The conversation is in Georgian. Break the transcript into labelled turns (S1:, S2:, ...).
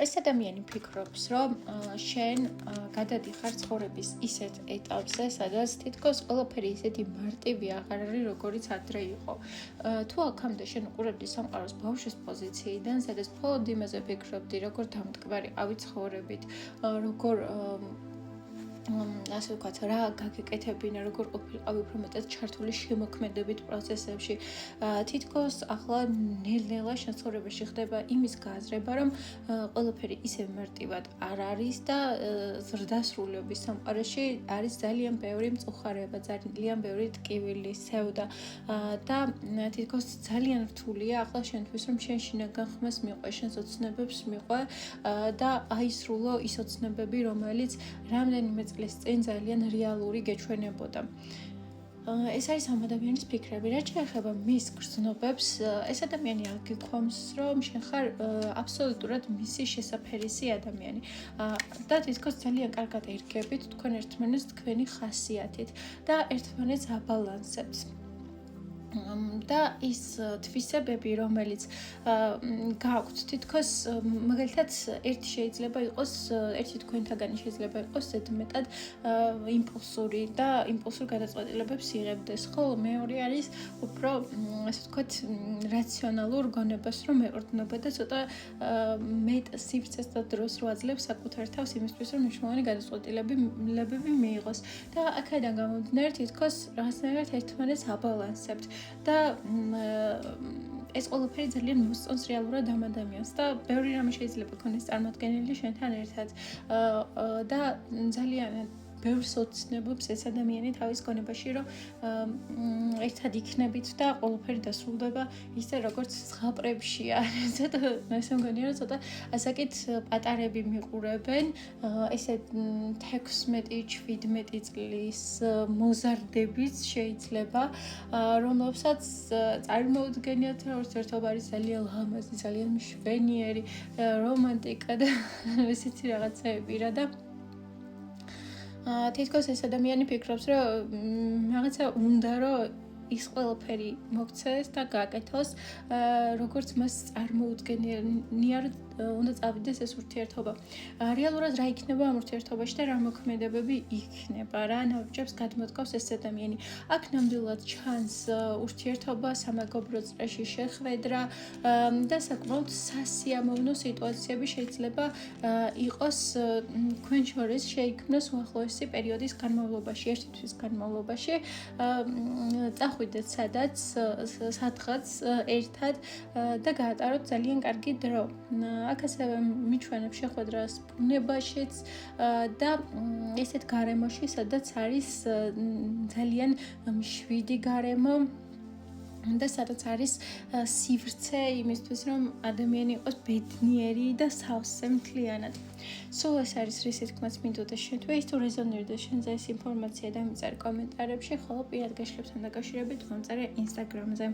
S1: ეს ადამიანი ფიქრობს, რომ შენ გადადიხარ ცხოვრების ისეთ ეტაპზე, სადაც თითქოს ყველაფერი ისეთი მარტივი აღარ არის, როგორიც ადრე იყო. თუ აქამდე შენ უყურებდი სამყაროს ბავშვის პოზიციიდან, სადაც მხოლოდ იმაზე ფიქრობდი, როგორ დამტკბარი ავიცხოვრებით, როგორ ასე ვთქვათ, რა გაგეკეთებინა, როგორ ყოფილიყავი უფრო მეტად ჩართული შემოქმედებით პროცესებში. თითქოს ახლა ნელ-ნელა შენ ცხოვრებაში ხდება იმის გააზრება, რომ ყველაფერი ისე მარტივად არ არის და ზრდასრულობის სამყაროში არის ძალიან ბევრი მწუხარება, ძალიან ბევრი ტკივილი, სევდა და თითქოს ძალიან რთულია ახლა შენთვის, რომ შენ შინაგან ხმას მიყვე, შენს ოცნებებს მიყვე და აისრულო ის ოცნებები, რომელიც რამდენიმე წლის წინ ძალიან რეალური გეჩვენებოდა. ეს არის ამ ადამიანის ფიქრები. რაც შეეხება მის გრძნობებს, ეს ადამიანი აგიქვამს, რომ შენ ხარ აბსოლუტურად მისი შესაფერისი ადამიანი და თითქოს ძალიან კარგად ერგებით თქვენ ერთმანეთს თქვენი ხასიათით და ერთმანეთს აბალანსებთ. და ის თვისებები, რომელიც გააქვთ, თითქოს მაგალითად ერთი შეიძლება იყოს, ერთი თქვენთაგანი შეიძლება იყოს ზედმეტად იმპულსური და იმპულსურ გადაწყვეტილებებს იღებდეს, ხოლო მეორე არის უფრო, ასე ვთქვათ, რაციონალურ გონებას რომ ეყრდნობა და ცოტა მეტ სივრცეს და დროს რო აძლევს საკუთარ თავს იმისთვის, რომ მნიშვნელოვანი გადაწყვეტილებები მიიღოს. და აქედან გამომდინარე, თითქოს რაღაცნაირად ერთმანეთს აბალანსებთ. და ეს ყველაფერი ძალიან მოსწონს რეალურად ამ ადამიანს და ბევრი რამე შეიძლება ქონდეს წარმოქმნილი შენთან ერთად და ძალიან ბევრს ოცნებობს ეს ადამიანი თავის გონებაში, რომ ერთად იქნებით და ყველაფერი დასრულდება ისე, როგორც ზღაპრებში არის. ცოტა ესე მგონია, რომ ცოტა ასაკით პატარები მიყურებენ, ესე 16-17 წლის მოზარდებით შეიძლება, რომლებსაც წარმოუდგენიათ, რომ ურთიერთობა არის ძალიან ლამაზი, ძალიან მშვენიერი, რომანტიკა და ესეთი რაღაცეები რა და თითქოს ეს ადამიანი ფიქრობს, რომ რაღაცა უნდა, რომ ის ყველაფერი მოქცეს და გააკეთოს, როგორც მას წარმოუდგენია, უნდა წავიდეს ეს ურთიერთობა. რეალურად რა იქნება ამ ურთიერთობაში და რა მოქმედებები იქნება, რა ნაბიჯებს გადმოდგავს ეს ადამიანი. აქ ნამდვილად ჩანს ურთიერთობა სამეგობრო წრეში შეხვედრა და საკმაოდ სასიამოვნო სიტუაციები შეიძლება იყოს თქვენ შორის შეიქმნოს უახლოესი პერიოდის განმავლობაში, ერთი თვის განმავლობაში. წახვიდეთ სადღაც ერთად და გაატაროთ ძალიან კარგი დრო. აქ ასევე მიჩვენებ შეხვედრას ბუნებაშიც და ესეთ გარემოში, სადაც არის ძალიან მშვიდი გარემო და სადაც არის სივრცე იმისთვის, რომ ადამიანი იყოს ბედნიერი და სავსე მთლიანად. სულ ეს არის რისი თქმაც მინდოდა შენთვის, თუ რეზონირდა შენზე ეს ინფორმაცია და მიწერე კომენტარებში, ხოლო პირად გაშლებთან დაკავშირებით მომწერე Instagram-ზე.